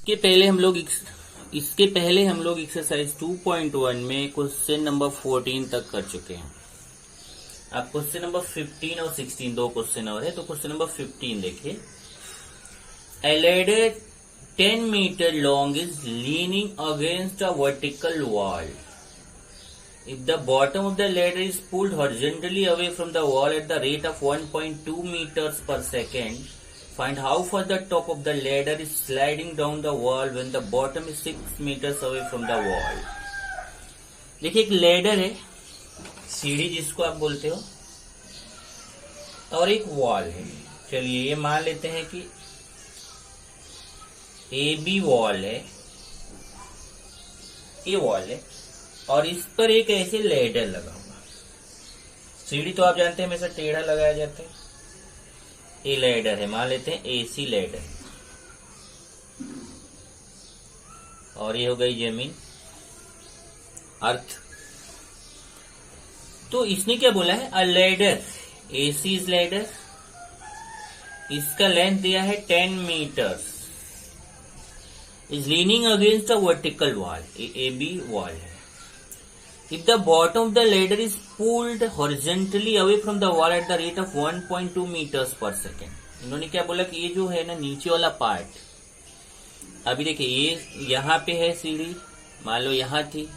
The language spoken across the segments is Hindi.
इसके पहले हम लोग एक्सरसाइज 2.1 में क्वेश्चन नंबर 14 तक कर चुके हैं। अब क्वेश्चन नंबर 15 और 16 दो क्वेश्चन और है, तो क्वेश्चन नंबर 15 देखिए। A ladder 10 meter long is leaning against a vertical wall. If the bottom of the ladder is pulled horizontally away from the wall at the rate of 1.2 meters per second, find how far the top of the ladder is sliding down the wall when the bottom is 6 meters away from the wall. देखिए एक लैडर है, सीढ़ी जिसको आप बोलते हो, और एक वॉल है। चलिए ये मान लेते हैं कि ए बी वॉल है, ये वॉल है और इस पर एक ऐसे लैडर लगा हुआ। सीढ़ी तो आप जानते हैं हमेशा टेढ़ा लगाया जाता है, ये लैडर है, मान लेते हैं एसी लैडर, और ये हो गई जमीन, अर्थ। तो इसने क्या बोला है, a ladder, AC is ladder, इसका लेंथ दिया है 10 metres, is leaning against a vertical wall, A B wall है। If the bottom of the ladder is pulled horizontally away from the wall at the rate of 1.2 meters per second, इन्होंने क्या बोला कि ये जो है ना नीचे वाला पार्ट, अभी देखिए ये यहाँ पे है सीढ़ी, मान लो यहाँ थी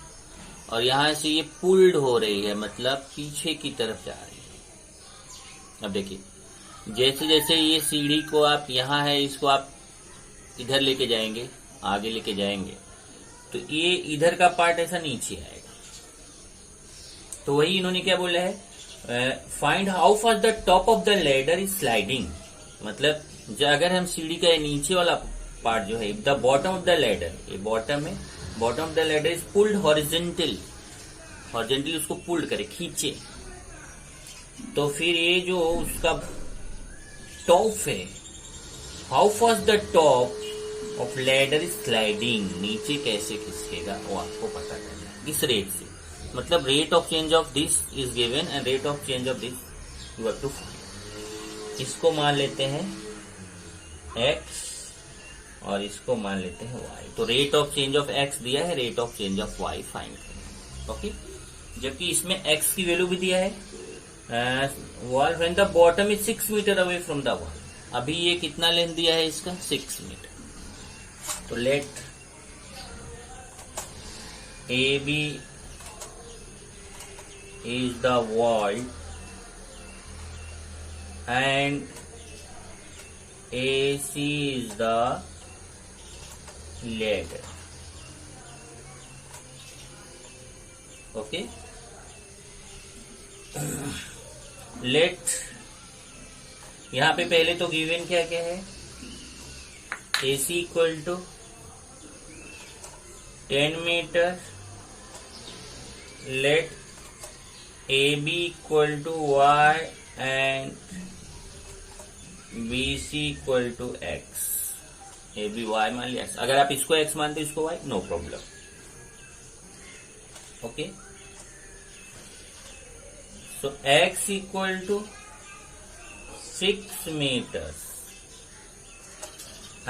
और यहाँ से ये पुल्ड हो रही है, मतलब पीछे की तरफ जा रही है। अब देखिए जैसे जैसे ये सीढ़ी को आप यहाँ है, इसको आप इधर लेके जाएंगे, आगे लेके जाएंगे, तो ये इधर का पार्ट ऐसा नीचे आएगा। तो वही इन्होंने क्या बोला है, find how far the top of the ladder is sliding, मतलब अगर हम सीढ़ी का नीचे वाला पार्ट जो है, the bottom of the ladder, ये बॉटम है, bottom of the ladder is pulled horizontal, horizontally उसको पुल्ड करे, खींचे, तो फिर ये जो उसका टॉप है, how fast the top of ladder is sliding, नीचे कैसे खिसकेगा वो आपको पता करना है इस रेट से। मतलब rate of change of this is given and rate of change of this you have to find. इसको मान लेते हैं x और इसको मान लेते हैं y। तो rate of change of x दिया है, rate of change of y find करें। ओके, जबकि इसमें x की वैल्यू भी दिया है, wall when the bottom is 6 metre away from the wall. अभी ये कितना लेंथ दिया है इसका, 6 मीटर। तो let A B is the wall and AC is the ladder. Okay, let, यहां पे पहले तो गिवन क्या क्या है, AC equal to 10 metre, let AB equal to y and BC equal to x। AB y मान लिया, अगर आप इसको x मानते इसको y, no problem. Okay, so x equal to 6 meters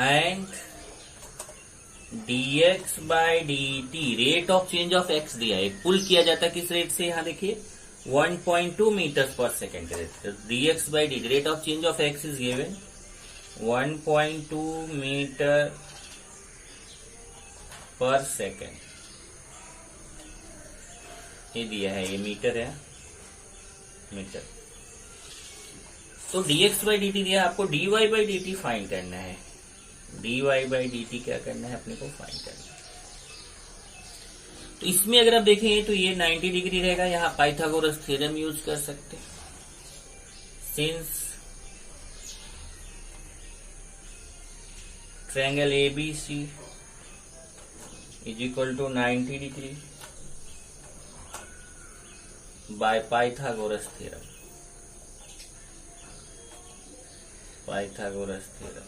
and dx by dt, rate of change of x दिया है, पुल किया जाता है किस रेट से, यहां देखिए 1.2 metres per second. dx by dt, rate of change of x is given 1.2 metre per second, ये दिया है, ये मीटर है, मीटर। तो dx by dt दिया, आपको dy by dt फाइंड करना है, dy by dt क्या करना है, अपने को फाइंड करना है। तो इसमें अगर आप देखें तो ये 90 डिग्री रहेगा, यहाँ पाइथागोरस थ्योरम यूज कर सकते हैं, since triangle ABC is equal to 90 degree by Pythagoras theorem, Pythagoras theorem,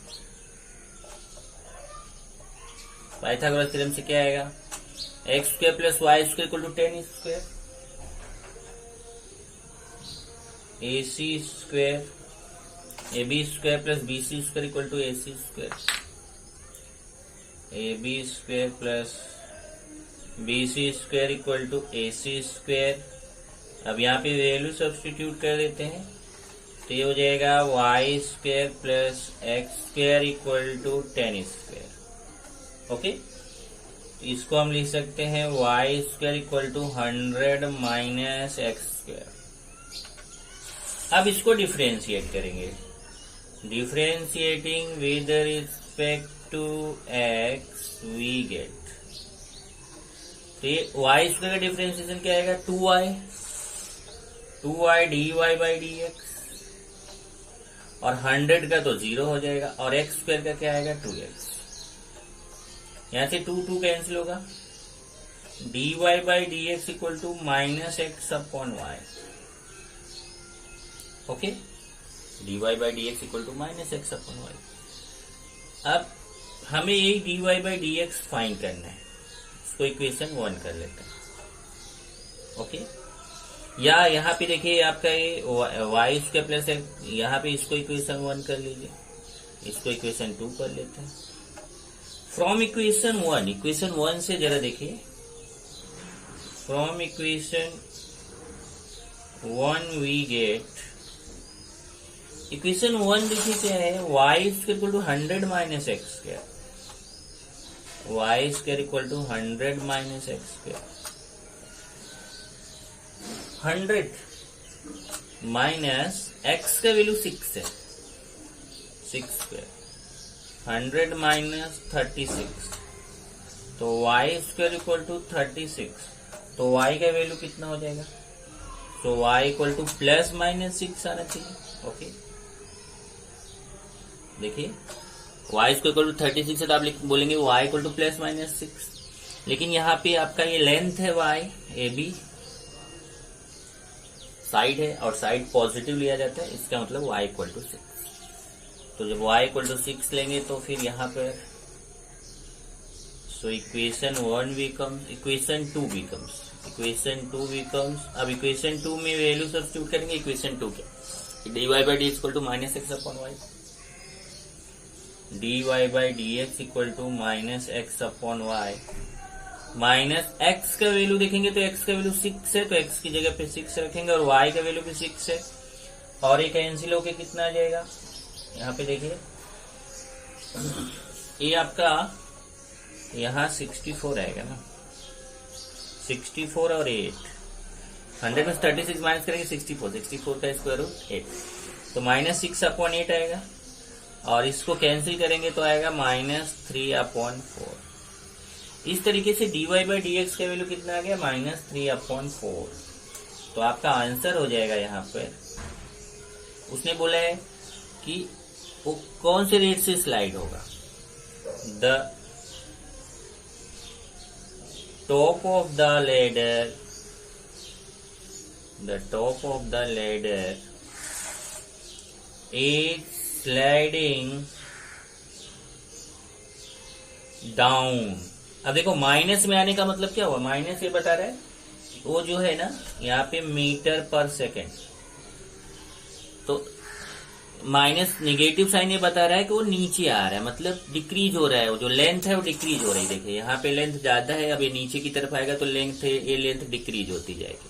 Pythagoras theorem से क्या आएगा, X square plus Y square equal to 10 square, AC square, AB square plus BC square equal to AC square. A B square plus B C square equal to A C square. अब यहाँ पे वैल्यू सब्स्टिट्यूट कर देते हैं, तो ये हो जाएगा Y square plus X square equal to 10 square. Okay, इसको हम लिख सकते हैं Y square equal to 100 minus x square. अब इसको डिफ्रेंशिएट करेंगे, differentiating with respect to X we get, तो ये वाई स्क्वायर का डिफ्रेंशिएशन क्या आएगा, 2y dy by D x, और 100 का तो 0 हो जाएगा, और एक्स स्क्वायर का क्या आएगा 2x। यहां से 2 कैंसिल होगा, dy by D x equal to minus x upon Y. Okay, dy by D x equal to minus x upon Y. अब हमें यही dy by D X find करना है, इसको इक्वेशन 1 कर लेते हैं। ओके, या यहाँ पे देखिए आपका ये वाई स्क्वायर प्लस यहाँ पे इसको इक्वेशन 1 कर लीजिए, इसको इक्वेशन 2 कर लेते हैं। फ्रॉम इक्वेशन 1 से जरा देखिए, from equation 1 we get, equation 1 देखिए क्या है, y square equal to 100 minus x square, y square equal to 100 minus x square. 100 minus x का वैल्यू 6 है, 6 स्क्वायर, 100 माइनस 36, तो वाई स्क्वायर इक्वल टू 36, तो वाई का वैल्यू कितना हो जाएगा, तो y equal to plus minus 6 आना चाहिए। ओके, देखिए वाई स्क्वायर इक्वल टू 36 है, तो आप बोलेंगे y equal to plus minus 6, लेकिन यहाँ पे आपका ये लेंथ है वाई ए बी, साइड है और साइड पॉजिटिव लिया जाता है, इसका मतलब y इक्वल टू 6। तो जब y इक्वल टू 6 लेंगे तो फिर यहाँ पर so equation 1 becomes, equation 2 becomes, equation 2 becomes, अब इक्वेशन 2 में वैल्यू सब्स्टिट्यूट करेंगे, इक्वेशन 2 क्या, dy by d equal to minus x upon y, dy by D x equal to minus x upon y, minus x का वैल्यू देखेंगे तो एक्स का वैल्यू 6 है, तो एक्स की जगह पे 6 रखेंगे, और वाई का वैल्यू भी 6 है, और ये कैंसिल होके कितना आ जाएगा, यहाँ पे देखिए ये आपका यहाँ 64 आएगा ना, 64 और 8, 100 में 36 माइनस करेंगे 64, 64 का स्क्वायर रूट 8, तो माइनस 6 अपॉन 8 आएगा, और इसको कैंसिल करेंगे तो आएगा माइनस 3 अपॉन 4। इस तरीके से dy बाई डी एक्स का वैल्यू कितना आ गया, माइनस 3 अपॉन 4। तो आपका आंसर हो जाएगा यहाँ पर, उसने बोला है कि वो कौन से रेट से स्लाइड होगा, the top of the ladder, the top of the ladder is sliding down. अब देखो माइनस में आने का मतलब क्या हुआ, माइनस ये बता रहा है वो जो है ना यहाँ पे मीटर पर सेकेंड, तो माइनस नेगेटिव साइन ये बता रहा है कि वो नीचे आ रहा है, मतलब डिक्रीज हो रहा है, वो जो लेंथ है वो डिक्रीज हो रही है। देखिए यहाँ पे लेंथ ज्यादा है, अब ये नीचे की तरफ आएगा तो लेंथ है, ये लेंथ डिक्रीज होती जाएगी।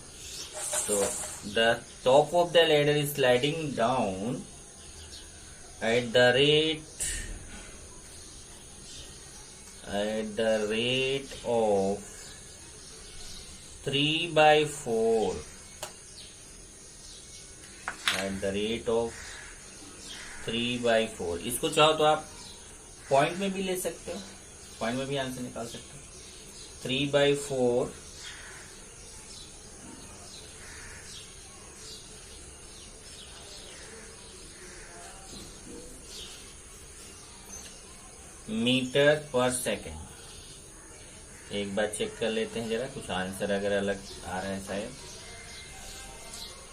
तो the top of the ladder is sliding down at the rate of 3/4, at the rate of 3/4। इसको चाहो तो आप पॉइंट में भी ले सकते हो, पॉइंट में भी आंसर निकाल सकते हो। 3/4 मीटर पर सेकेंड। एक बार चेक कर लेते हैं जरा, कुछ आंसर अगर अलग आ रहा है शायद।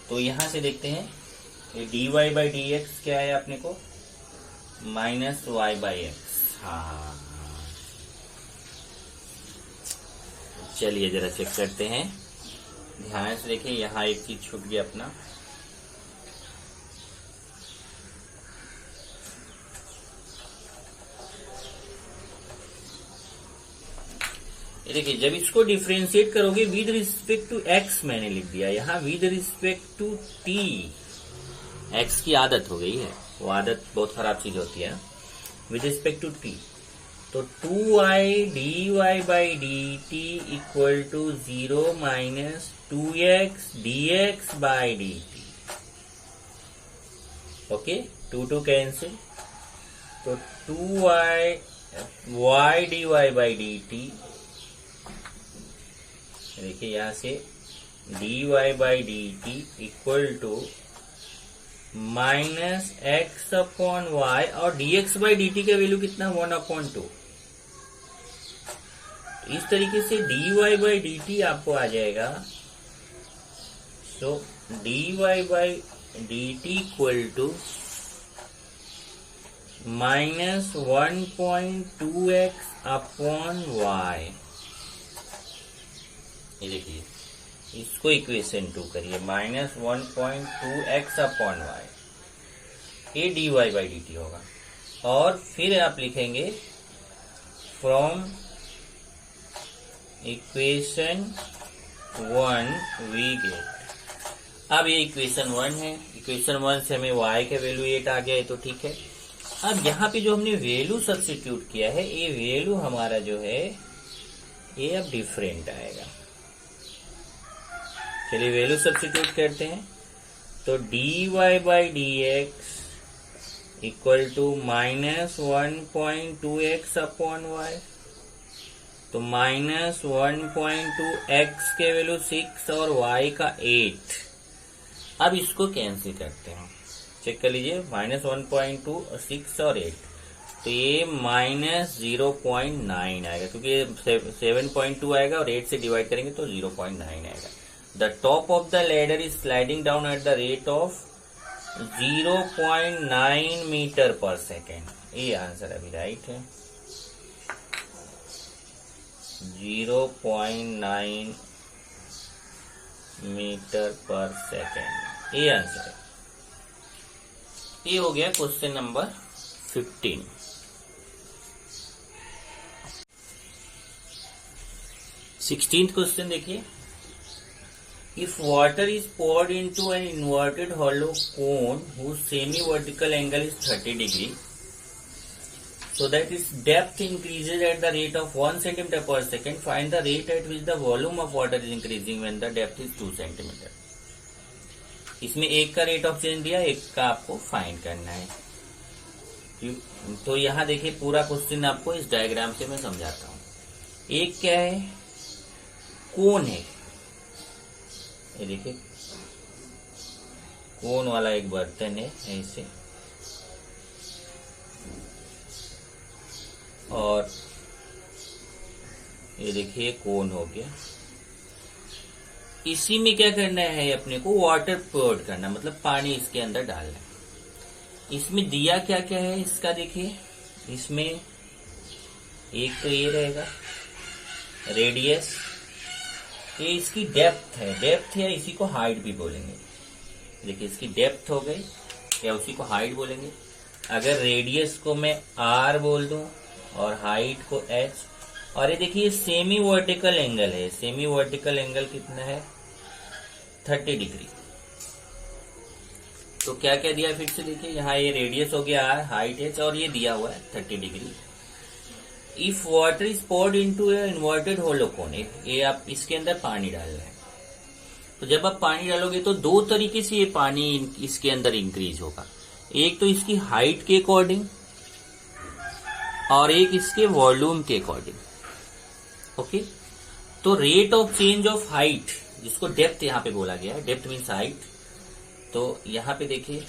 तो यहां से देखते हैं ये dy बाई डी एक्स क्या है अपने को, माइनस वाई बाई एक्स। हाँ, चलिए जरा चेक करते हैं, ध्यान से देखिए। यहाँ एक चीज छूट गया अपना, देखिए जब इसको डिफ्रेंशिएट करोगे विद रिस्पेक्ट टू एक्स, मैंने लिख दिया यहाँ with respect to t. X की आदत हो गई है, वो आदत बहुत खराब चीज होती है। विद रिस्पेक्ट टू टी, तो 2i dy by d t equal to 0 minus 2x dx by d t. Okay, 2 cancel, तो 2y y dy by d t, देखिए यहां से dy by d t equal to minus x upon y, और dx बाई डी टी का वैल्यू कितना 1/2। इस तरीके से dy बाई डी टी आपको आ जाएगा। So dy by d t equal to minus 1.2x upon y. ये देखिए इसको इक्वेशन 2 करिए, माइनस 1.2x अपॉन वाई, ये dy बाई डी टी होगा। और फिर आप लिखेंगे फ्रॉम इक्वेशन 1 वी गेट। अब ये इक्वेशन 1 है, इक्वेशन 1 से हमें y का वैल्यू 8 आ गया है, तो ठीक है। अब यहाँ पे जो हमने वैल्यू सब्स्टिट्यूट किया है, ये वैल्यू हमारा जो है ये अब डिफरेंट आएगा। चलिए वैल्यू सब्स्टिट्यूट करते हैं, तो dy by D x equal to minus 1.2x upon y, तो माइनस 1.2x के वैल्यू 6 और y का 8। अब इसको कैंसिल करते हैं, चेक कर लीजिए, माइनस 1.2 और 6 और 8, तो ये माइनस 0.9 आएगा, क्योंकि 7.2 आएगा और 8 से डिवाइड करेंगे तो 0.9 आएगा। The top of the ladder is sliding down at the rate of 0.9 metre per second. ये आंसर अभी राइट है, 0.9 मीटर पर सेकेंड, ये आंसर है। ये हो गया क्वेश्चन नंबर 15। 16th क्वेश्चन देखिए, if water is poured into an inverted hollow cone whose semi-vertical angle is 30 degree, so that its depth increases at the rate of 1 centimeter per second, find the rate at which the volume of water is increasing when the depth is 2 centimeter। इसमें एक का रेट ऑफ चेंज दिया, एक का आपको फाइंड करना है। तो यहाँ देखिए पूरा क्वेश्चन आपको इस डायग्राम से मैं समझाता हूँ। एक क्या है, कोन है, ये देखिए कोन वाला एक बर्तन है ऐसे, और ये देखिए कोन हो गया। इसी में क्या करना है, अपने को वाटर पोर्ड करना, मतलब पानी इसके अंदर डालना है। इसमें दिया क्या क्या है इसका देखिए, इसमें एक तो ये रहेगा रेडियस, ये इसकी डेप्थ है, डेप्थ या इसी को हाइट भी बोलेंगे। देखिए इसकी डेप्थ हो गई या उसी को हाइट बोलेंगे। अगर रेडियस को मैं r बोल दूं और हाइट को h, और ये देखिए सेमी वर्टिकल एंगल है, सेमी वर्टिकल एंगल कितना है 30 डिग्री। तो क्या क्या दिया फिर से देखिए, यहाँ ये रेडियस हो गया r, हाइट h, और ये दिया हुआ है 30 degree. If water is poured into a inverted hollow cone, ये आप इसके अंदर पानी डाल रहे हैं, तो जब आप पानी डालोगे तो दो तरीके से ये पानी इसके अंदर इंक्रीज होगा। एक तो इसकी हाइट के अकॉर्डिंग और एक इसके वॉल्यूम के अकॉर्डिंग। ओके, तो rate of change of height, जिसको डेप्थ यहाँ पे बोला गया है, डेप्थ मीन्स हाइट। तो यहाँ पे देखिए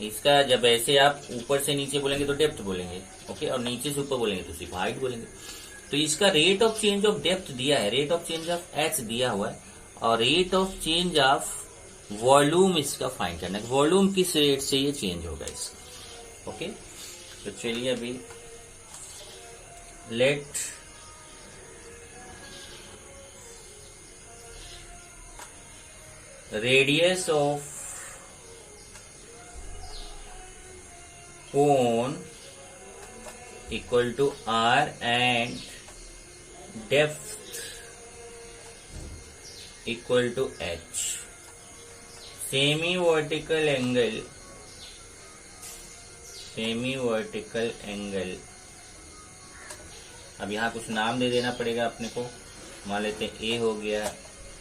इसका जब ऐसे आप ऊपर से नीचे बोलेंगे तो डेप्थ बोलेंगे, ओके, और नीचे से ऊपर बोलेंगे तो सिर्फ हाइट बोलेंगे। तो इसका rate of change of depth दिया है, rate of change of H दिया हुआ है, और rate of change of volume इसका फाइंड करना है, वॉल्यूम किस रेट से ये चेंज होगा इसका। ओके, तो चलिए अभी let radius of cone equal to r and depth equal to h. Semi vertical angle, अब यहाँ कुछ नाम दे देना पड़ेगा अपने को। मान लेते हैं ए हो गया,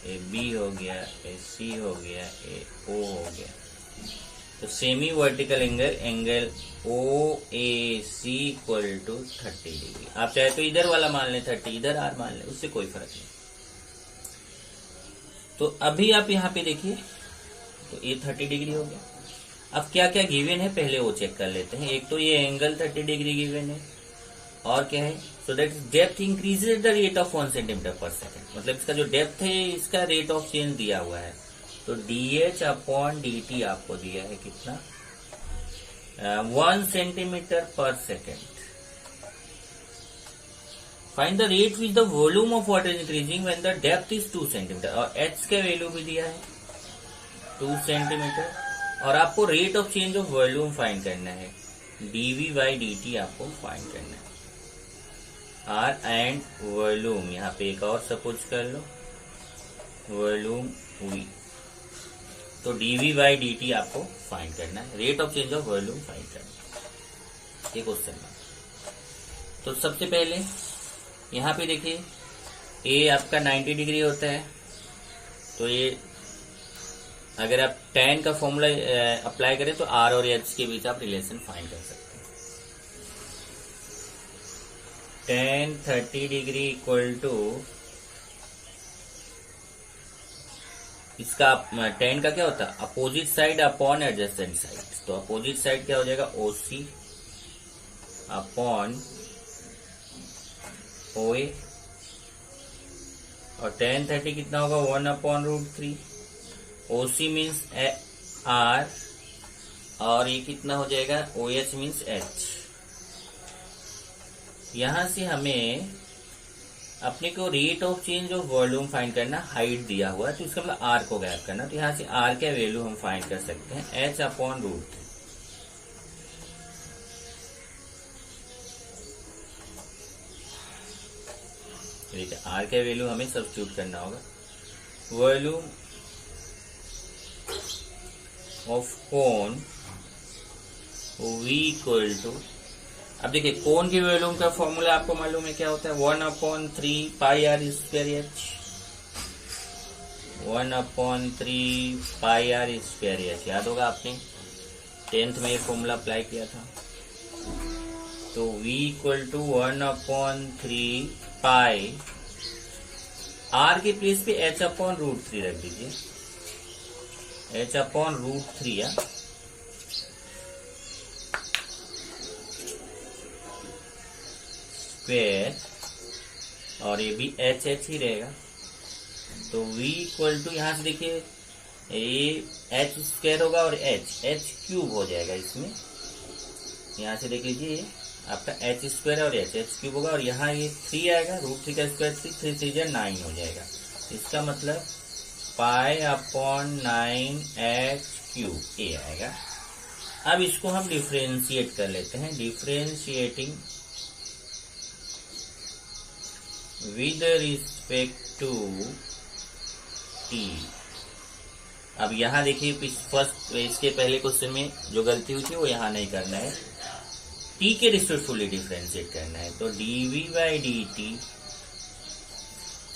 ए बी हो गया, ए सी हो गया, ए ओ हो गया। तो semi vertical angle O A C equal to 30 degree. आप चाहे तो इधर वाला मान लें 30, इधर आर मान लें, उससे कोई फर्क नहीं। तो अभी आप यहाँ पे देखिए, तो ये 30 डिग्री हो गया। अब क्या क्या गिवन है पहले वो चेक कर लेते हैं। एक तो ये एंगल 30 डिग्री गिवन है, और क्या है, so that depth increases the rate of 1 centimetre पर सेकेंड। मतलब इसका जो डेप्थ है इसका रेट ऑफ चेंज दिया हुआ है। तो dh अपॉन dt आपको दिया है कितना, 1 सेंटीमीटर पर second. Find the rate which the volume of water is increasing when the depth is 2 centimetre. और h का वैल्यू भी दिया है 2 सेंटीमीटर। और आपको rate of change of volume find करना है, dv बाई dt आपको फाइंड करना है। आर एंड वॉल्यूम, यहाँ पे एक और सपोज कर लो, वॉल्यूम वी। तो dv बाई dt आपको फाइंड करना है, rate of change of volume find करना है। ये क्वेश्चन में तो सबसे पहले यहाँ पे देखिए, ए आपका 90 डिग्री होता है। तो ये अगर आप tan का फॉर्मूला अप्लाई करें तो r और h के बीच आप रिलेशन फाइंड कर सकते हैं। tan 30 डिग्री इक्वल टू, इसका tan का क्या होता है, opposite side upon adjacent side. तो अपोजिट साइड क्या हो जाएगा, OC अपॉन OA। और tan 30 कितना होगा, 1 अपॉन √3। OC मीन्स R, और ये कितना हो जाएगा, OH मीन्स H। यहां से हमें अपने को rate of change of volume find करना, हाइट दिया हुआ है तो इसका मतलब R को गैप करना। तो यहां से R का वैल्यू हम फाइंड कर सकते हैं, H अपॉन √3। ठीक है, R का वैल्यू हमें सब्स्टिट्यूट करना होगा। Volume of cone V equal to, अब देखिए कोन की वॉल्यूम का फॉर्मूला आपको मालूम है क्या होता है, 1/3 pi R square H. 1/3 pi R square H, याद होगा आपने 10th में ये फॉर्मूला अप्लाई किया था। तो V equal to 1/3 pi, r के प्लेस पे h अपॉन √3 रख दीजिए, h अपॉन √3 या स्क्वेयर, और ये भी एच ही रहेगा। तो v इक्वल टू, यहां से देखिए ये h स्क्वेयर होगा और h क्यूब हो जाएगा इसमें। यहां से देख लीजिए आपका h स्क्वेयर और h क्यूब होगा, और यहाँ ये 3 आएगा, √3 का स्क्वायर 3 3 9 हो जाएगा। इसका मतलब पाई अपॉन 9h क्यूब ये आएगा। अब इसको हम डिफ्रेंशिएट कर लेते हैं, differentiating with respect to t। अब यहां देखिए फर्स्ट, इसके पहले क्वेश्चन में जो गलती हुई थी वो यहां नहीं करना है, t के रिस्पेक्टफुली डिफ्रेंशिएट करना है। तो dv by dt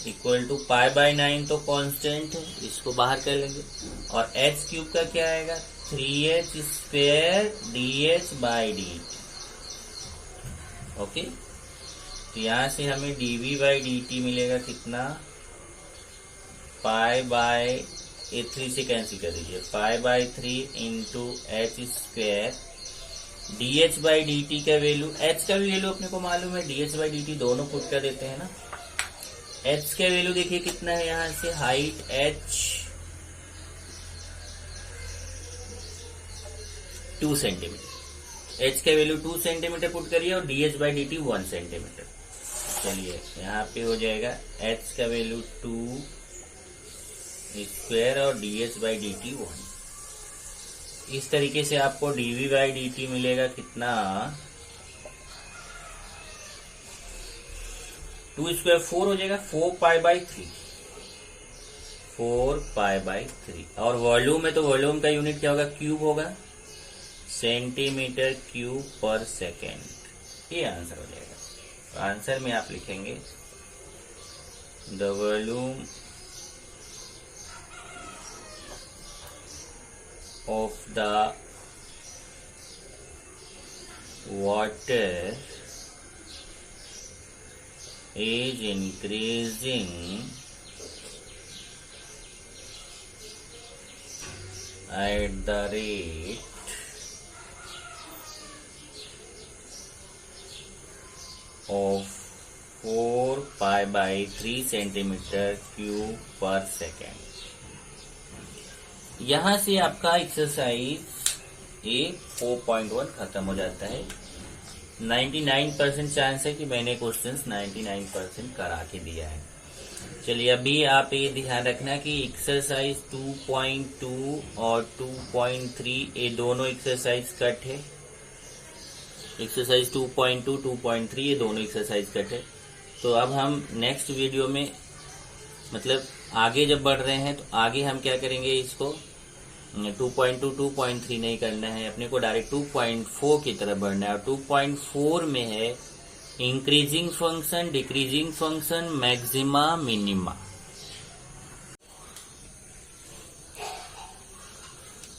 equal to π/9 तो कांस्टेंट है, इसको बाहर कर लेंगे। और h क्यूब का क्या आएगा, 3h square dh by dt। Okay, तो यहां से हमें dv बाई dt मिलेगा कितना, ये 3 से कैंसिल कर दीजिए, π/3 into H square dh by dt का वैल्यू, h का भी वैल्यू अपने को मालूम है, dh बाई dt दोनों पुट कर देते हैं ना। h का वैल्यू देखिए कितना है, यहां से हाइट h 2 सेंटीमीटर, h का वैल्यू 2 सेंटीमीटर पुट करिए और dh बाई dt 1 सेंटीमीटर। चलिए यहाँ पे हो जाएगा h का वैल्यू 2 स्क्वायर और dh बाई dt 1। इस तरीके से आपको dv बाई dt मिलेगा कितना, 2 स्क्वायर 4 हो जाएगा, 4π/3, 4π/3। और वॉल्यूम है तो वॉल्यूम का यूनिट क्या होगा, क्यूब होगा, सेंटीमीटर क्यूब पर सेकेंड। ये आंसर हो जाएगा। तो आंसर में आप लिखेंगे the volume of the water is increasing at the rate of 4π/3 centimetre cube per second. यहां से आपका एक्सरसाइज ए 4.1 खत्म हो जाता है। 99% चांस है कि मैंने क्वेश्चंस 99% करा के दिया है। चलिए अभी आप ये ध्यान रखना कि एक्सरसाइज 2.2 और 2.3 ये दोनों एक्सरसाइज कट है। एक्सरसाइज 2.2, 2.3 ये दोनों एक्सरसाइज कट है। तो अब हम नेक्स्ट वीडियो में मतलब आगे जब बढ़ रहे हैं तो आगे हम क्या करेंगे, इसको 2.2, 2.3 नहीं करना है, अपने को डायरेक्ट 2.4 की तरफ बढ़ना है। और 2.4 में है increasing function, decreasing function, maxima, minima.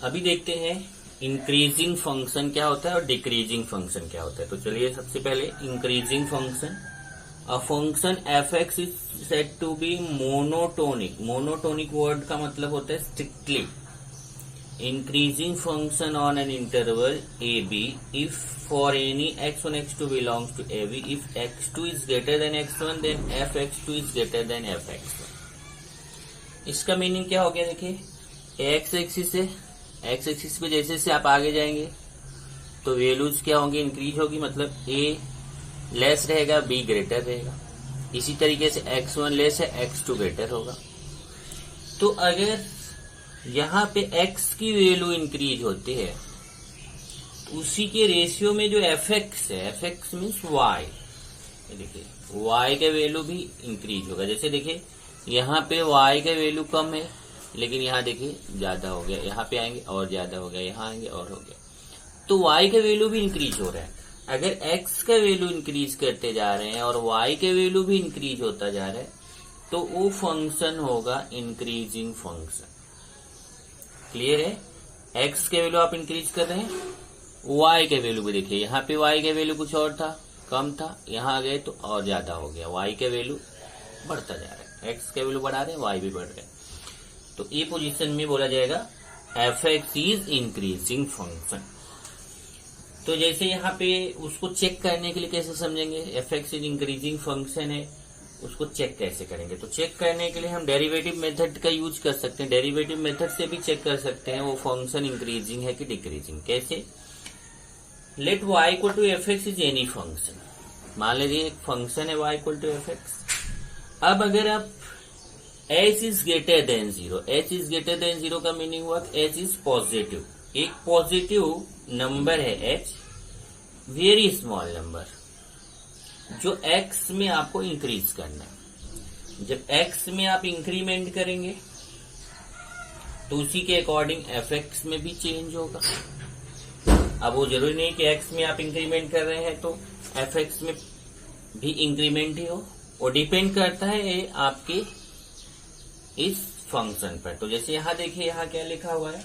अभी देखते हैं इंक्रीजिंग फंक्शन क्या होता है और डिक्रीजिंग फंक्शन क्या होता है। तो चलिए सबसे पहले increasing function. A function f x is said to be monotonic. Monotonic word का मतलब होता है strictly increasing function on an interval AB if for any x1 x2 belongs to AB, if x2 is greater than x1 then fx2 is greater than fx1। इसका मीनिंग क्या हो गया, देखिए एक्स एक्सिस है, एक्स एक्सिस पे जैसे जैसे आप आगे जाएंगे तो वैल्यूज क्या होंगी, इंक्रीज होगी, मतलब a लेस रहेगा, b ग्रेटर रहेगा। इसी तरीके से x1 लेस है, x2 ग्रेटर होगा। तो अगर यहाँ पे x की वैल्यू इंक्रीज होती है उसी के रेशियो में जो fx है, fx मीन्स y, देखिए y का वैल्यू भी इंक्रीज होगा। जैसे देखिए यहाँ पे y का वैल्यू कम है लेकिन यहाँ देखिए ज्यादा हो गया, यहाँ पे आएंगे और ज्यादा हो गया, यहाँ आएंगे और हो गया। तो y का वैल्यू भी इंक्रीज हो रहा है। अगर x का वैल्यू इंक्रीज करते जा रहे हैं और y का वैल्यू भी इंक्रीज होता जा रहा है तो वो फंक्शन होगा इंक्रीजिंग फंक्शन। क्लियर है, x के वैल्यू आप इंक्रीज कर रहे हैं, y के वैल्यू भी देखिए यहाँ पे y के वैल्यू कुछ और था, कम था, यहाँ आ गए तो और ज्यादा हो गया, y के वैल्यू बढ़ता जा रहा है, x के वैल्यू बढ़ा रहे हैं, y भी बढ़ रहे हैं। तो ये पोजीशन में बोला जाएगा fx इज इंक्रीजिंग फंक्शन। तो जैसे यहाँ पे उसको चेक करने के लिए कैसे समझेंगे, fx इज इंक्रीजिंग फंक्शन है, उसको चेक कैसे करेंगे। तो चेक करने के लिए हम डेरिवेटिव मेथड का यूज कर सकते हैं। डेरिवेटिव मेथड से भी चेक कर सकते हैं वो फंक्शन इंक्रीजिंग है कि डिक्रीजिंग। कैसे, let y equal to f x is any function. मान लीजिए एक फंक्शन है y equal to f x. अब अगर आप h is greater than 0, h is greater than 0 का मीनिंग हुआ h इज पॉजिटिव। एक पॉजिटिव नंबर है h, वेरी स्मॉल नंबर, जो x में आपको इंक्रीज करना है। जब x में आप इंक्रीमेंट करेंगे तो उसी के अकॉर्डिंग fx में भी चेंज होगा। अब वो जरूरी नहीं कि x में आप इंक्रीमेंट कर रहे हैं तो fx में भी इंक्रीमेंट ही हो, वो डिपेंड करता है आपके इस फंक्शन पर। तो जैसे यहाँ देखिए, यहाँ क्या लिखा हुआ है,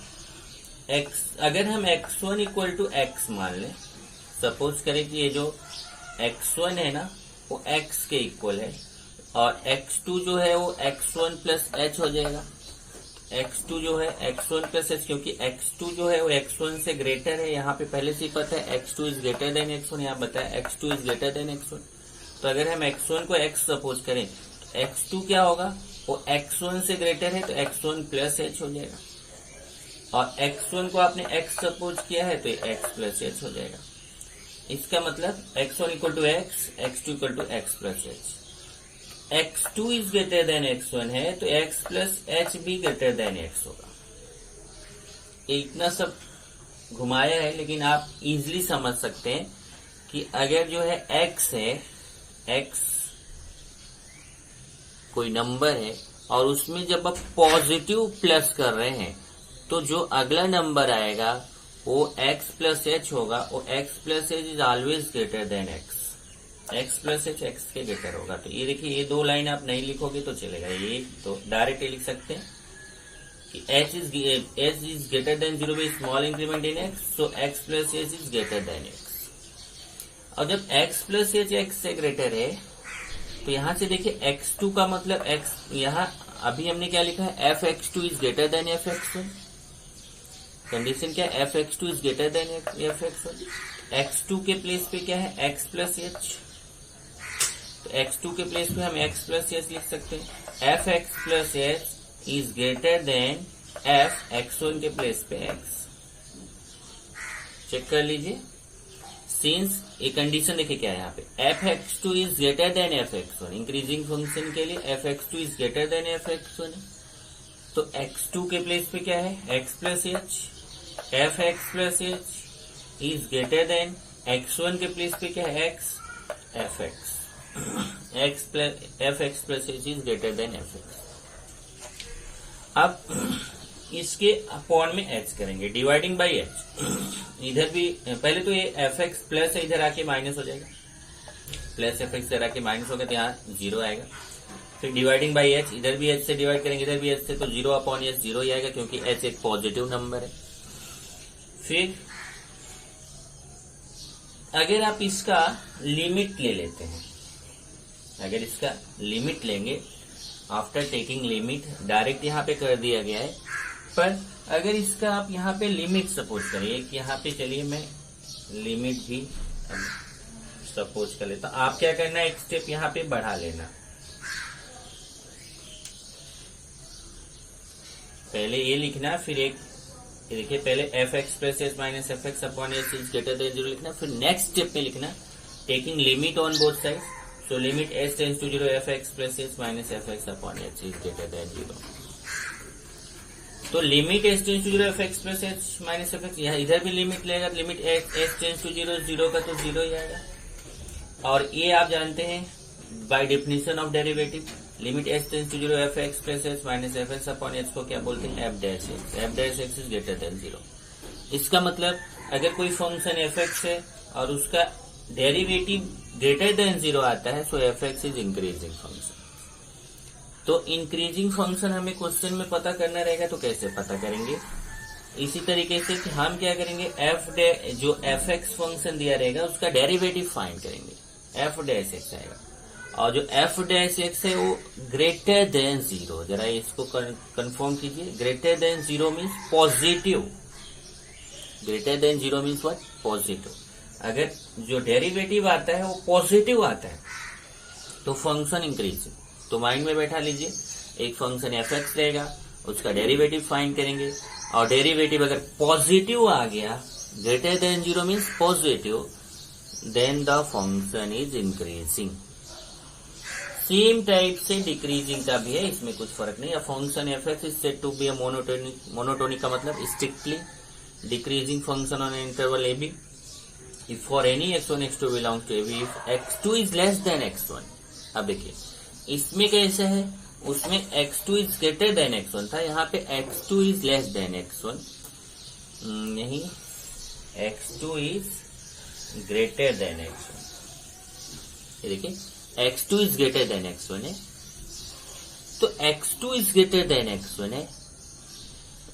x, अगर हम x1 इक्वल टू x मान लें, सपोज करें कि ये जो x1 है ना वो x के इक्वल है और x2 जो है वो x1 प्लस h हो जाएगा। x2 जो है x1 प्लस h, क्योंकि x2 जो है वो x1 से ग्रेटर है, यहाँ पे पहले से ही पता है x2 is greater than x1, यहाँ बताया x2 is greater than x1। तो अगर हम x1 को x सपोज करें तो x2 क्या होगा, वो x1 से ग्रेटर है तो x1 प्लस h हो जाएगा, और x1 को आपने x सपोज किया है तो ये x प्लस h हो जाएगा। इसका मतलब x1 equal to x, x2 equal to x plus h। x2 is greater than x1 है तो x प्लस h भी ग्रेटर देन x होगा। इतना सब घुमाया है लेकिन आप इजीली समझ सकते हैं कि अगर जो है x है, x कोई नंबर है और उसमें जब आप पॉजिटिव प्लस कर रहे हैं तो जो अगला नंबर आएगा वो x प्लस एच होगा, और x plus h is always greater than x plus H x के ग्रेटर होगा। तो ये देखिए, ये दो लाइन आप नहीं लिखोगे तो चलेगा, ये तो डायरेक्ट लिख सकते हैं कि h is greater than 0 by small increment in x, so x plus h is greater than x। और जब x प्लस एच x से ग्रेटर है तो यहां से देखिए x2 का मतलब x, यहां अभी हमने क्या लिखा है, f(x2) is greater then f(x1). Condition क्या है, f(x2) is greater then f(x1). x2 के प्लेस पे क्या है, x प्लस एच, तो x2 के प्लेस पे हम x प्लस एच लिख सकते हैं। f(x plus h) is greater then f(x1) के प्लेस पे x। चेक कर लीजिए, सिंस ये कंडीशन देखिए क्या है यहाँ पे, f(x2) is greater then f(x1), increasing function के लिए f(x2) is greater then f(x1), तो x2 के प्लेस पे क्या है, x plus H, f(x plus h) is greater than x1 के प्लेस पे क्या है, x, f(x plus h) is greater then f(x). अब इसके अपॉन में h करेंगे, डिवाइडिंग बाई h। इधर भी पहले तो ये f(x) प्लस है, इधर आके माइनस हो जाएगा, प्लस f(x) इधर आके माइनस होगा तो यहाँ 0 आएगा। फिर डिवाइडिंग बाई h, इधर भी h से डिवाइड करेंगे, इधर भी h से, तो 0 अपॉन h 0 ही आएगा क्योंकि h एक पॉजिटिव नंबर है। फिर अगर आप इसका लिमिट ले लेते हैं, अगर इसका लिमिट लेंगे, आफ्टर टेकिंग लिमिट, डायरेक्ट यहाँ पे कर दिया गया है, पर अगर इसका आप यहाँ पे लिमिट सपोज करिए कि यहाँ पे, चलिए मैं लिमिट भी सपोज कर लेता। आप क्या करना है, एक स्टेप यहाँ पे बढ़ा लेना। पहले ये लिखना, फिर एक देखिए, पहले f(x plus h minus f(x) upon h is greater than 0 लिखना, फिर नेक्स्ट स्टेप में लिखना taking limit on both side, so limit h tends to 0 f(x plus h minus f(x) upon h is greater than 0। तो limit h tends to 0 f(x plus h minus f(x), यहाँ इधर भी लिमिट लेगा, लिमिट h टेंड्स टू 0, 0 का तो 0 ही आएगा। और ये आप जानते हैं by definition of derivative, limit h tends to 0 f(x plus h minus f(x) upon h को क्या बोलते हैं, f'(x) इज ग्रेटर देन 0। इसका मतलब अगर कोई फंक्शन f(x) है और उसका डेरिवेटिव ग्रेटर देन 0 आता है, सो f(x) इज इंक्रीजिंग फंक्शन। तो इंक्रीजिंग फंक्शन हमें क्वेश्चन में पता करना रहेगा, तो कैसे पता करेंगे, इसी तरीके से कि हम क्या करेंगे, जो f(x) फंक्शन दिया रहेगा उसका डेरिवेटिव फाइंड करेंगे, f'(x) आएगा, और जो f'(x) है वो ग्रेटर देन 0, जरा इसको कंफर्म कीजिए, greater than 0 means positive, greater than 0 means what, positive. अगर जो डेरिवेटिव आता है वो पॉजिटिव आता है तो फंक्शन इंक्रीजिंग। तो माइंड में बैठा लीजिए, एक फंक्शन f(x) रहेगा, उसका डेरिवेटिव फाइंड करेंगे, और डेरिवेटिव अगर पॉजिटिव आ गया, greater than 0 means positive, then the function is increasing. Same type से डिक्रीजिंग का भी है, इसमें कुछ फर्क नहीं है। Function f(x) is said to be a monotonic, monotonic का मतलब strictly decreasing function on interval ab, if for any x1 x2 belongs to ab, if x2 is less than x1। अब देखिए इसमें कैसे है, उसमें x2 is greater than x1 था, यहाँ पे x2 is less then x1, नहीं, x2 is greater than x1। ये देखिए x2 is greater than x1 है, तो x2 is greater than x1 है।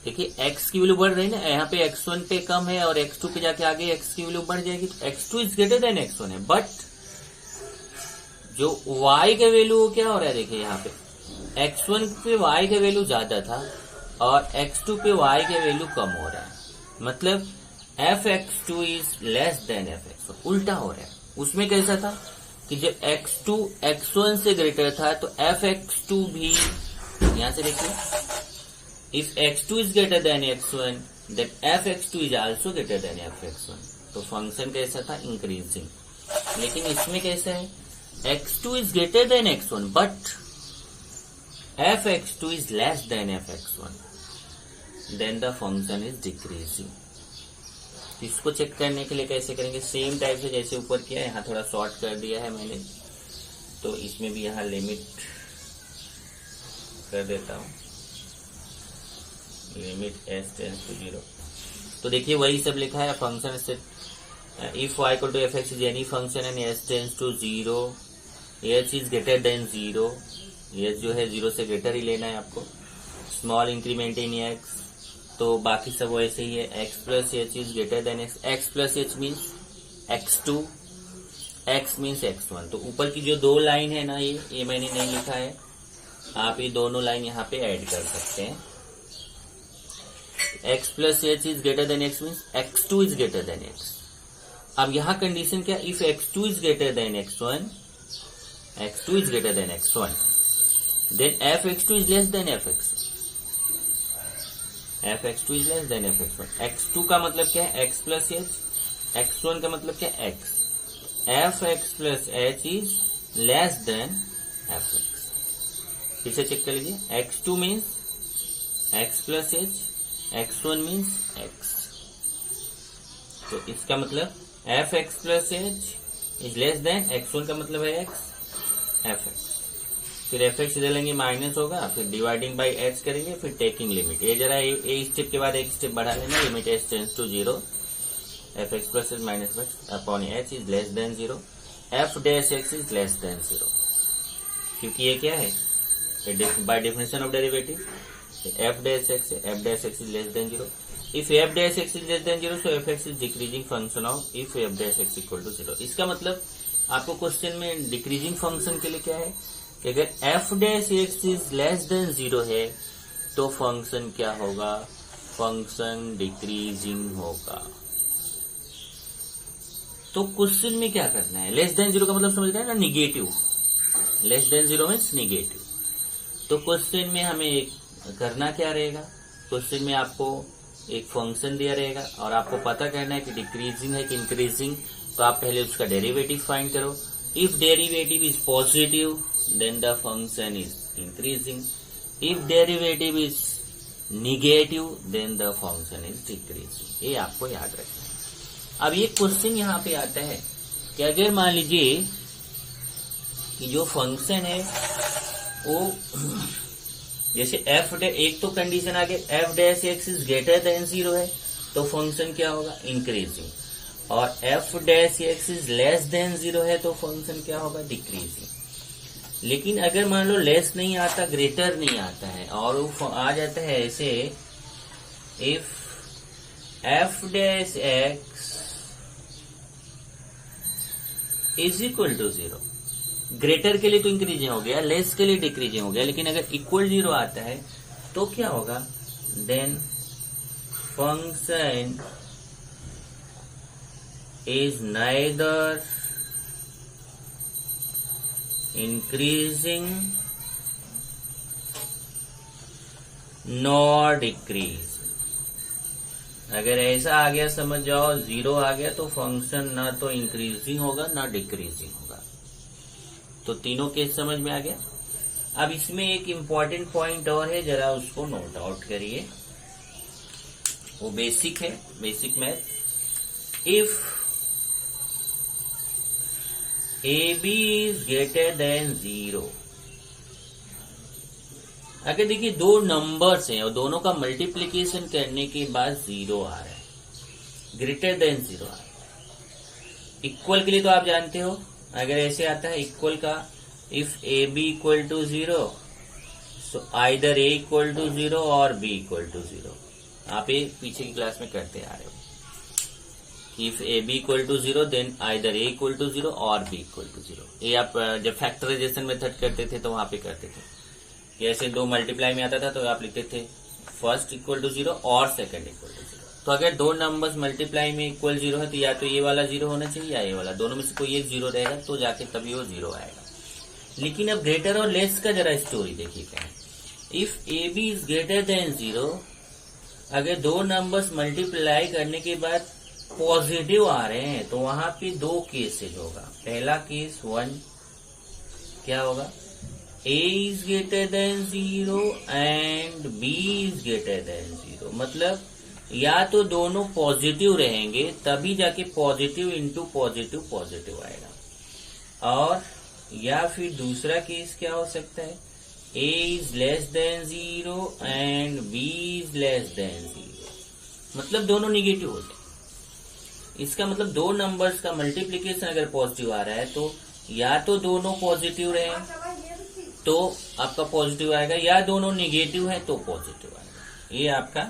देखिए x की वैल्यू बढ़ रही है ना, यहाँ पे x1 पे कम है और x2 पे जाके आगे x की वैल्यू बढ़ जाएगी, तो x2 is greater than x1 है। बट जो y का वैल्यू क्या हो रहा है, देखिए यहाँ पे x1 पे y का वैल्यू ज्यादा था और x2 पे y का वैल्यू कम हो रहा है, मतलब f(x2) is less then f(x1), उल्टा हो रहा है। उसमें कैसा था कि जब x2 x1 से ग्रेटर था तो f(x2) भी, यहां से देखिए, if x2 is greater than x1 then f(x2) is also greater than f(x1), तो फंक्शन कैसा था, इंक्रीजिंग। लेकिन इसमें कैसा है, x2 is greater than x1 but f(x2) is less than f(x1), then the function is decreasing। इसको चेक करने के लिए कैसे करेंगे, सेम टाइप से जैसे ऊपर किया, यहाँ थोड़ा शॉर्ट कर दिया है मैंने, तो इसमें भी यहाँ लिमिट कर देता हूँ, लिमिट एस टेंस टू 0। तो देखिए वही सब लिखा है फंक्शन से, if y equal to f x is any function and s tends to 0, h is greater than 0, h जो है 0 से ग्रेटर ही लेना है आपको, स्मॉल इंक्रीमेंट इन एक्स, तो बाकी सब वैसे ही है, x plus h is greater than x, x plus H means x2, x means x1। तो ऊपर की जो दो लाइन है ना, ये मैंने नहीं लिखा है, आप ये दोनों लाइन यहाँ पे ऐड कर सकते हैं। x plus h is greater than x means x2 is greater than x. अब यहाँ कंडीशन क्या, if x2 is greater than x1, x2 is greater than x1, then fx2 is less than fx1, fx2 is less than fx1। x2 का मतलब क्या है, x प्लस एच, x1 का मतलब क्या है, x, fx plus h is less then fx। फिर से चेक कर लीजिए, x2 means x plus H, x1 means x, तो इसका मतलब fx plus h is less then x1 का मतलब है x, fx। फिर fx इधर लेंगे माइनस होगा, फिर डिवाइडिंग बाई h करेंगे, फिर टेकिंग लिमिट, ये जरा ये स्टेप के बाद एक स्टेप बढ़ा लेना, limit h tends to 0, fx plus h minus x upon h is less than 0, f dash x is less than 0, क्योंकि ये क्या है, by definition of derivative f dash x is less than 0, if f dash x is less than 0 so fx is decreasing function of if f dash x equal to 0। इसका मतलब आपको क्वेश्चन में डिक्रीजिंग फंक्शन के लिए क्या है कि अगर f dash x is less than 0 है तो फंक्शन क्या होगा, फंक्शन डिक्रीजिंग होगा। तो क्वेश्चन में क्या करना है, लेस देन 0 का मतलब समझ रहे हैं ना, negative, less than 0 means negative. तो क्वेश्चन में हमें एक करना क्या रहेगा, क्वेश्चन में आपको एक फंक्शन दिया रहेगा और आपको पता करना है कि डिक्रीजिंग है कि इंक्रीजिंग, तो आप पहले उसका डेरिवेटिव फाइंड करो। If derivative is positive then the function is increasing, if derivative is negative then the function is decreasing. ये आपको याद रखना है। अब ये क्वेश्चन यहाँ पे आता है कि अगर मान लीजिए कि जो फंक्शन है वो जैसे एक तो कंडीशन आ गया f dash x is greater than 0 है तो फंक्शन क्या होगा, इंक्रीजिंग, और f dash x is less than 0 है तो फंक्शन क्या होगा, डिक्रीजिंग। लेकिन अगर मान लो लेस नहीं आता, ग्रेटर नहीं आता है और वो आ जाता है ऐसे, if f dash x is equal to 0, greater के लिए तो इंक्रीजिंग हो गया, लेस के लिए डिक्रीजिंग हो गया, लेकिन अगर इक्वल 0 आता है तो क्या होगा, then function is neither increasing nor decrease. अगर ऐसा आ गया समझ जाओ, 0 आ गया तो फंक्शन ना तो इंक्रीजिंग होगा ना डिक्रीजिंग होगा। तो तीनों केस समझ में आ गया। अब इसमें एक इम्पॉर्टेंट पॉइंट और है, जरा उसको नोट आउट करिए, वो बेसिक है, basic math. If AB is greater than 0, अगर देखिए दो नंबर्स हैं और दोनों का मल्टीप्लीकेशन करने के बाद 0 आ रहा है, ग्रेटर देन 0 आ रहा है। इक्वल के लिए तो आप जानते हो, अगर ऐसे आता है इक्वल का, if AB equal to 0 so either A equal to 0 और B इक्वल टू 0। आप ये पीछे की क्लास में करते आ रहे हो, if AB equal to 0 then either A equal to 0 और B इक्वल टू 0। ये आप जब फैक्टराइजेशन मेथड करते थे तो वहां पे करते थे, ऐसे दो मल्टीप्लाई में आता था तो आप लिखते थे फर्स्ट इक्वल टू 0 और सेकंड इक्वल टू 0। तो अगर दो नंबर्स मल्टीप्लाई में इक्वल 0 है तो या तो ये वाला 0 होना चाहिए या ये वाला, दोनों में से कोई एक 0 रहेगा तो जाके तभी वो 0 आएगा। लेकिन अब ग्रेटर और लेस का जरा स्टोरी देखिए क्या है। If AB is greater than 0, अगर दो नंबर्स मल्टीप्लाई करने के बाद पॉजिटिव आ रहे हैं तो वहां पे दो केसेज होगा। पहला केस 1 क्या होगा, A is greater than 0 and B is greater than 0, मतलब या तो दोनों पॉजिटिव रहेंगे तभी जाके पॉजिटिव इंटू पॉजिटिव पॉजिटिव आएगा, और या फिर दूसरा केस क्या हो सकता है a is less than 0 and b is less than 0, मतलब दोनों निगेटिव हो जाए। इसका मतलब दो नंबर्स का मल्टीप्लीकेशन अगर पॉजिटिव आ रहा है तो या तो दोनों पॉजिटिव रहे तो आपका पॉजिटिव आएगा, या दोनों निगेटिव है तो पॉजिटिव आएगा। ये आपका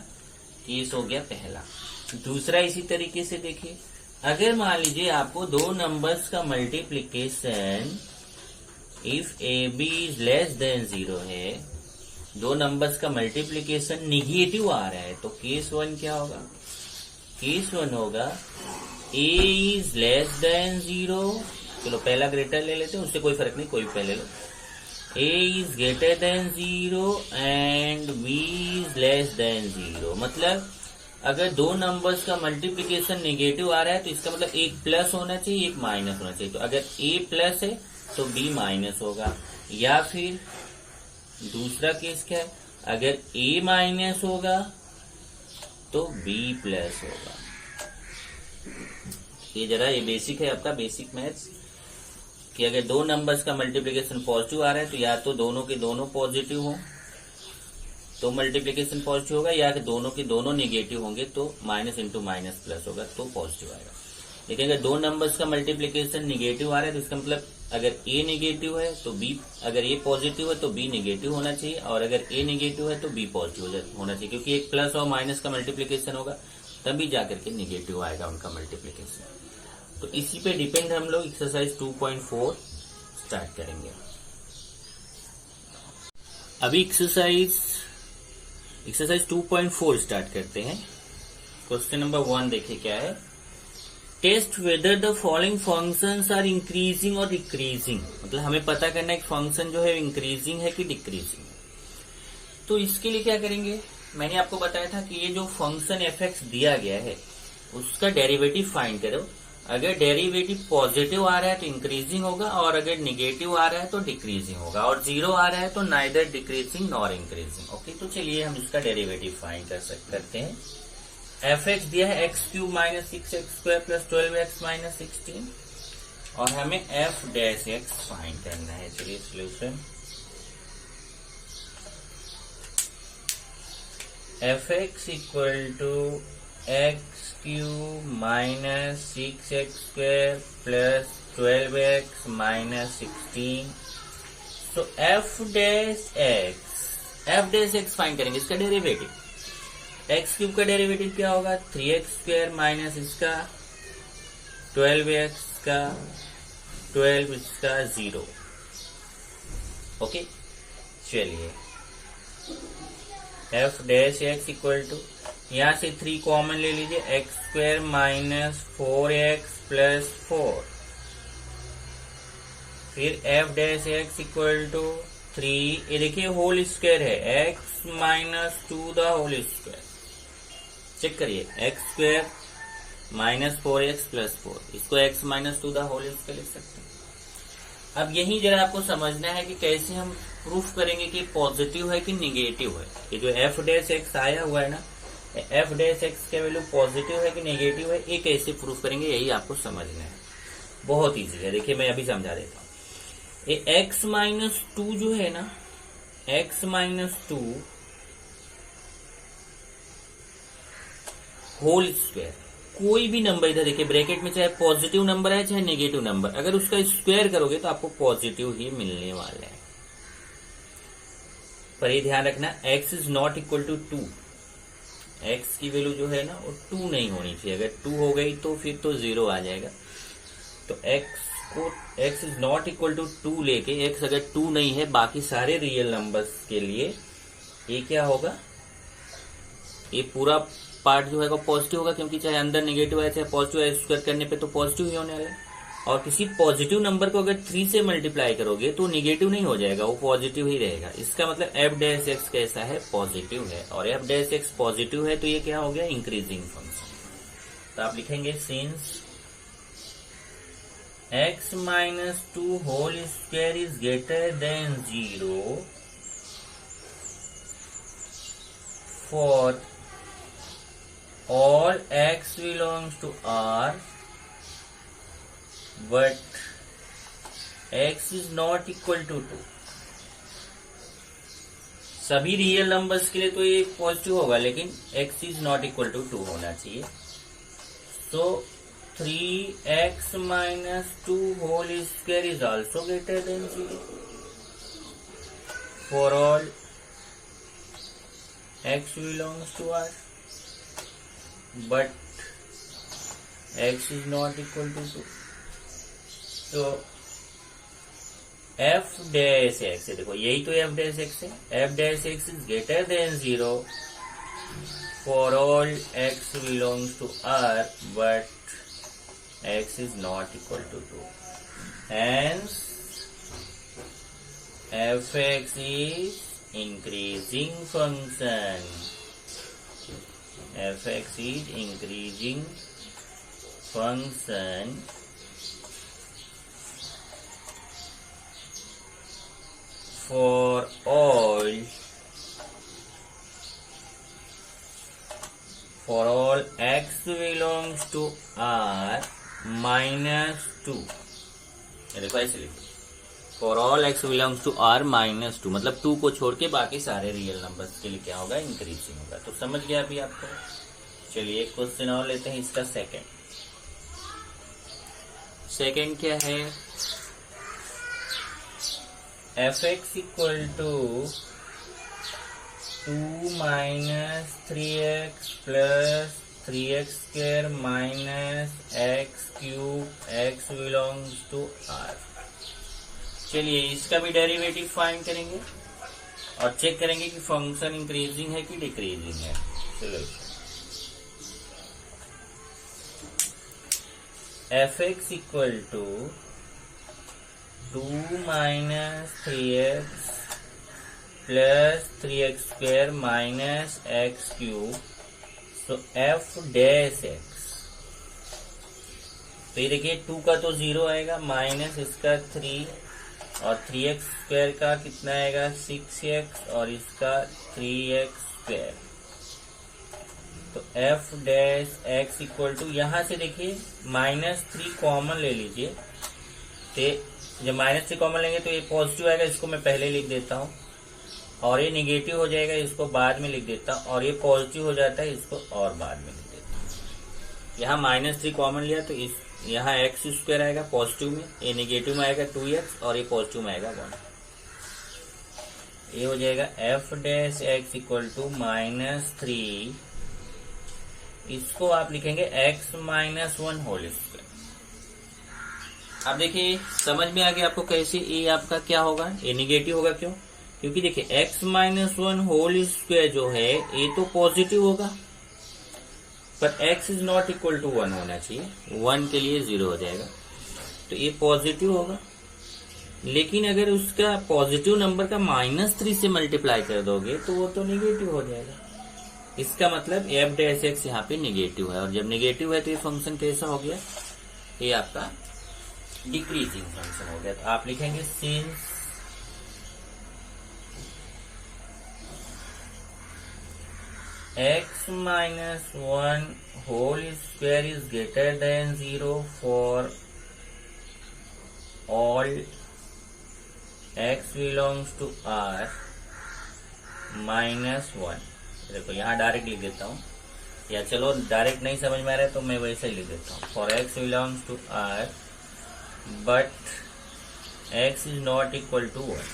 केस हो गया पहला। दूसरा इसी तरीके से देखिए, अगर मान लीजिए आपको दो नंबर्स का multiplication if a b is less than 0 है, दो नंबर्स का मल्टीप्लीकेशन निगेटिव आ रहा है, तो केस वन क्या होगा? केस वन होगा ए इज लेस देन 0, चलो पहला ग्रेटर ले लेते हैं, उससे कोई फर्क नहीं, कोई पहले लो। A is greater than 0 and b is less than 0, मतलब अगर दो नंबर्स का मल्टीप्लीकेशन नेगेटिव आ रहा है तो इसका मतलब एक प्लस होना चाहिए, एक माइनस होना चाहिए। तो अगर ए प्लस है तो बी माइनस होगा, या फिर दूसरा केस क्या है, अगर ए माइनस होगा तो बी प्लस होगा। ये बेसिक है आपका, बेसिक मैथ्स, कि अगर दो नंबर्स का मल्टीप्लीकेशन पॉजिटिव आ रहा है तो या तो दोनों के दोनों पॉजिटिव हो तो मल्टीप्लीकेशन पॉजिटिव होगा, या कि दोनों के दोनों नेगेटिव होंगे तो माइनस इंटू माइनस प्लस होगा तो पॉजिटिव आएगा। लेकिन अगर दो नंबर्स का मल्टीप्लीकेशन नेगेटिव आ रहा है तो इसका मतलब अगर ए नेगेटिव है तो बी, अगर ए पॉजिटिव है तो बी नेगेटिव होना चाहिए, और अगर ए नेगेटिव है तो बी पॉजिटिव होना चाहिए, क्योंकि एक प्लस और माइनस का मल्टीप्लीकेशन होगा तभी जाकर के नेगेटिव आएगा उनका मल्टीप्लीकेशन। तो इसी पे डिपेंड हम लोग एक्सरसाइज 2.4 स्टार्ट करेंगे। अभी एक्सरसाइज 2.4 स्टार्ट करते हैं। क्वेश्चन नंबर 1 देखिए क्या है, test whether the following functions are increasing और डिक्रीजिंग, मतलब हमें पता करना है कि फंक्शन जो है इंक्रीजिंग है कि डिक्रीजिंग। तो इसके लिए क्या करेंगे, मैंने आपको बताया था कि ये जो फंक्शन एफ दिया गया है उसका डेरिवेटिव फाइंड करो। अगर डेरिवेटिव पॉजिटिव आ रहा है तो इंक्रीजिंग होगा, और अगर निगेटिव आ रहा है तो डिक्रीजिंग होगा, और जीरो आ रहा है तो neither decreasing nor increasing. Okay, तो चलिए हम इसका डेरिवेटिव फाइंड करते हैं। एफ एक्स दिया है x cube minus 6x² plus 12x minus 16, और हमें एफ डैश एक्स फाइंड करना है। चलिए solution, f x equal to x cube minus 6x² plus 12x minus 16। तो एफ डैश एक्स फाइंड करेंगे, इसका डेरिवेटिव। एक्स क्यूब का डेरिवेटिव क्या होगा, 3x² माइनस इसका 12x का 12 इसका 0। ओके, चलिए f dash x equal to, यहां से 3 कॉमन ले लीजिए, x² माइनस 4x प्लस 4, फिर f dash x equal to 3, ये देखिए होल स्क्वायर है, x minus 2 the whole square. Check करिए, x² माइनस 4x प्लस 4, इसको x minus 2 the whole square लिख सकते हैं। अब यही जरा आपको समझना है कि कैसे हम प्रूफ करेंगे कि पॉजिटिव है कि निगेटिव है। ये जो एफ डैश एक्स आया हुआ है ना, एफ डैश एक्स का वैल्यू पॉजिटिव है कि नेगेटिव है, ये कैसे प्रूफ करेंगे यही आपको समझना है। बहुत इजी है, देखिए मैं अभी समझा देता हूँ। ये एक्स माइनस 2 जो है ना, एक्स माइनस 2 होल स्क्वायर, कोई भी नंबर इधर देखिए ब्रैकेट में, चाहे पॉजिटिव नंबर है चाहे नेगेटिव नंबर, अगर उसका स्क्वायर करोगे तो आपको पॉजिटिव ही मिलने वाला है। पर ये ध्यान रखना, x is not equal to 2, x की वैल्यू जो है ना वो 2 नहीं होनी चाहिए। अगर 2 हो गई तो फिर तो 0 आ जाएगा। तो x is not equal to 2 लेके, x अगर 2 नहीं है बाकी सारे रियल नंबर्स के लिए ये क्या होगा, ये पूरा पार्ट जो है वो पॉजिटिव होगा, क्योंकि चाहे अंदर नेगेटिव है चाहे पॉजिटिव है, स्क्वायर करने पे तो पॉजिटिव ही होने वाला है। और किसी पॉजिटिव नंबर को अगर 3 से मल्टीप्लाई करोगे तो निगेटिव नहीं हो जाएगा, वो पॉजिटिव ही रहेगा। इसका मतलब एफ डैश एक्स कैसा है, पॉजिटिव है, और एफ डैश एक्स पॉजिटिव है तो ये क्या हो गया, इंक्रीजिंग फंक्शन। तो आप लिखेंगे since x minus 2 whole square is greater than 0 for all x belongs to R, but x is not equal to 2. सभी रियल नंबर्स के लिए तो ये पॉजिटिव होगा, लेकिन x is not equal to 2 होना चाहिए। So 3x minus 2 whole square is also greater than 0 for all x belongs to R, but x is not equal to 2. तो f डैश x, देखो यही तो f डैश x है, f dash x is greater than 0 for all x belongs to R, but x is not equal to 2. Hence fx is increasing function. fx is increasing function for all x belongs to R minus 2। देखो ऐसे लिखो, for all x belongs to R minus 2, मतलब 2 को छोड़ के बाकी सारे रियल नंबर्स के लिए क्या होगा, इंक्रीजिंग होगा। तो समझ गया अभी आपको। चलिए एक क्वेश्चन और लेते हैं, इसका सेकंड क्या है, fx equal to 2 minus 3x plus 3x square minus x cube x belongs to R। चलिए इसका भी डेरिवेटिव फाइंड करेंगे और चेक करेंगे कि फंक्शन इंक्रीजिंग है कि डिक्रीजिंग है। चलो fx equal to 2 minus 3x plus 3x square minus x cube, तो f डैश x, तो ये देखिए 2 का तो 0 आएगा, माइनस इसका 3 और 3x स्क्वायर का कितना आएगा 6x और इसका 3x स्क्वायर। तो f dash x equal to, यहां से देखिए -3 कॉमन ले लीजिए, तो जब -3 कॉमन लेंगे तो ये पॉजिटिव आएगा, इसको मैं पहले लिख देता हूं, और ये निगेटिव हो जाएगा, इसको बाद में लिख देता हूं, और ये पॉजिटिव हो जाता है, इसको और बाद में लिख देता हूं। यहाँ -3 कॉमन लिया तो इस यहाँ x स्क्वायर आएगा पॉजिटिव में, ये निगेटिव में आएगा 2x और ये पॉजिटिव में आएगा 1। ये हो जाएगा f dash x equal to -3, इसको आप लिखेंगे x माइनस 1 होल स्क्वायर। अब देखिए समझ में आ गया आपको कैसे, ये आपका क्या होगा, ये निगेटिव होगा, क्यों, क्योंकि देखिए x माइनस 1 होल स्क्वायर जो है ये तो पॉजिटिव होगा, पर x is not equal to 1 होना चाहिए, 1 के लिए 0 हो जाएगा, तो ये पॉजिटिव होगा। लेकिन अगर उसका पॉजिटिव नंबर का -3 से मल्टीप्लाई कर दोगे तो वो तो निगेटिव हो जाएगा। इसका मतलब f डैश x यहाँ पे निगेटिव है, और जब निगेटिव है तो ये फंक्शन कैसा हो गया, ये आपका डिक्रीजिंग फंक्शन हो गया। तो आप लिखेंगे since x minus 1 whole square is greater than 0 for all x belongs to R minus 1। देखो यहाँ डायरेक्ट लिख देता हूँ, या चलो डायरेक्ट नहीं समझ में आ रहा है तो मैं वैसे ही लिख देता हूँ, for x belongs to R but x is not equal to 1।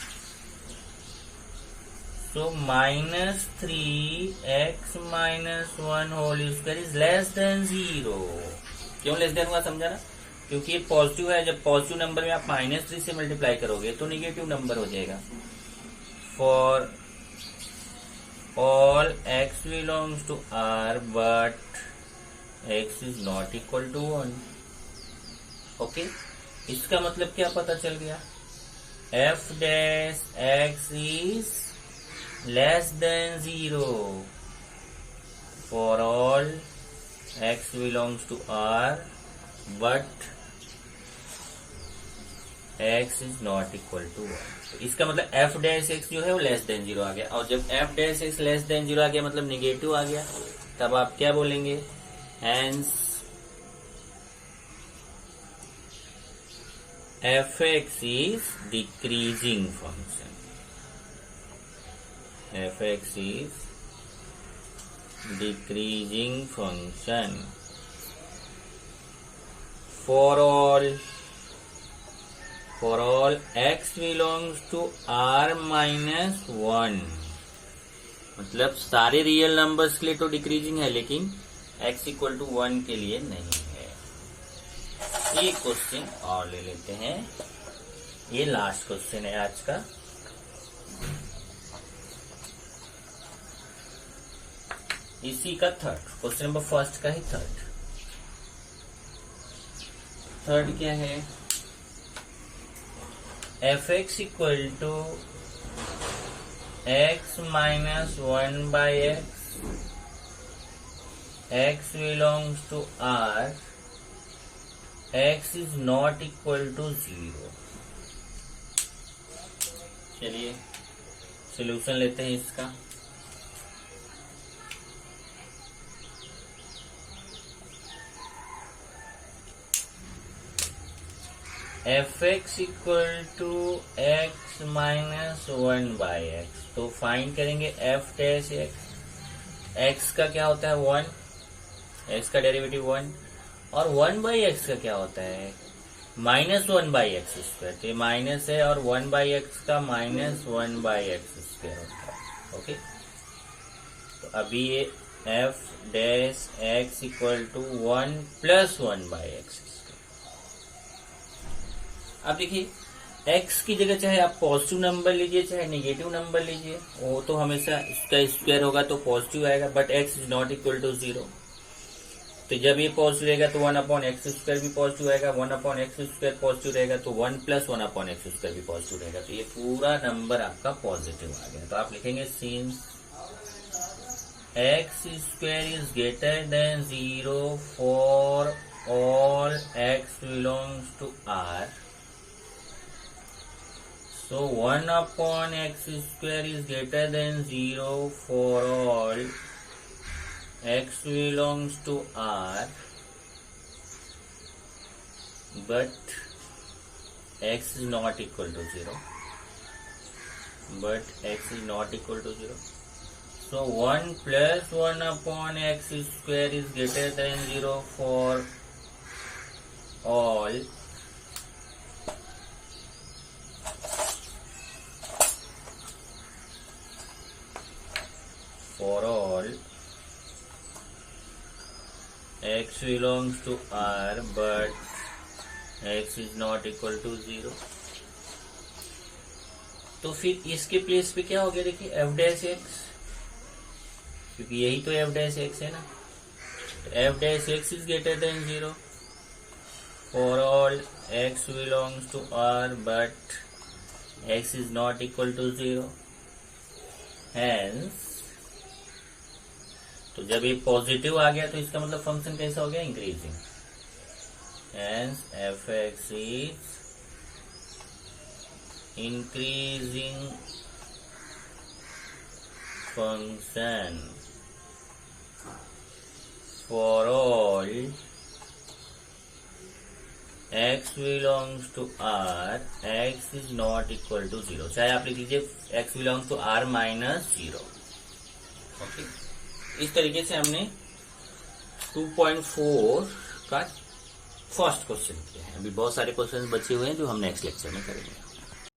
So -3x minus 1 whole square is less than 0। क्यों लेस देन हुआ समझा ना, क्योंकि ये पॉजिटिव है, जब पॉजिटिव नंबर में आप -3 से मल्टीप्लाई करोगे तो निगेटिव नंबर हो जाएगा। For all x belongs to R but x is not equal to 1। Okay, इसका मतलब क्या पता चल गया, f dash x is less than 0 for all x belongs to R but x is not equal to 1। तो इसका मतलब f डैश x जो है वो लेस देन 0 आ गया, और जब f dash x less than 0 आ गया मतलब निगेटिव आ गया, तब आप क्या बोलेंगे, hence fx is decreasing function। fx is decreasing function for all x belongs to r minus 1, मतलब सारे रियल नंबर्स के लिए तो डिक्रीजिंग है लेकिन x इक्वल टू 1 के लिए नहीं है। एक क्वेश्चन और ले लेते हैं, ये लास्ट क्वेश्चन है आज का। इसी का थर्ड क्वेश्चन नंबर फर्स्ट का ही थर्ड क्या है, fx equal to x minus 1 by x belongs to r, x is not equal to 0। चलिए सोल्यूशन लेते हैं इसका। fx equal to x minus 1 by x, तो फाइंड करेंगे f डैश x का क्या होता है 1, x का डेरिवेटिव 1, और 1 बाई एक्स का क्या होता है माइनस 1 बाई एक्स स्क्वायर, तो ये माइनस है और 1 बाई एक्स का माइनस 1 बाई एक्स स्क्वायर होता है। ओके, तो अभी ये f dash x equal to 1 plus 1 by x. अब देखिए x की जगह चाहे आप पॉजिटिव नंबर लीजिए चाहे नेगेटिव नंबर लीजिए, वो तो हमेशा इसका स्क्वायर होगा तो पॉजिटिव आएगा, but x is not equal to 0। तो जब ये पॉजिटिव रहेगा तो 1 अपॉन एक्स स्क्वायर भी पॉजिटिव रहेगा, 1 अपॉन एक्स स्क्वायर पॉजिटिव रहेगा तो 1 प्लस 1 अपॉन एक्स स्क्वायर भी पॉजिटिव रहेगा, तो ये पूरा नंबर आपका पॉजिटिव आ गया। तो आप लिखेंगे since x square is greater than 0 for all x belongs to r, so 1 upon x square is greater than 0 for all x belongs to r, but x is not equal to 0. So 1 plus 1 upon x square is greater than 0 for all x belongs to r, but x is not equal to 0। तो फिर इसके प्लेस पे क्या हो गया, देखिए f डैश x, क्योंकि यही तो f डैश x है ना, f dash x is greater than 0 for all x belongs to r, but x is not equal to 0। Hence, तो जब ये पॉजिटिव आ गया तो इसका मतलब फंक्शन कैसा हो गया, increasing. Hence fx is increasing function for all x belongs to r, x is not equal to 0, चाहे आप लिख लीजिए x belongs to r minus 0। Okay, इस तरीके से हमने 2.4 का फर्स्ट क्वेश्चन किया है। अभी बहुत सारे क्वेश्चन बचे हुए हैं जो हम नेक्स्ट लेक्चर में करेंगे।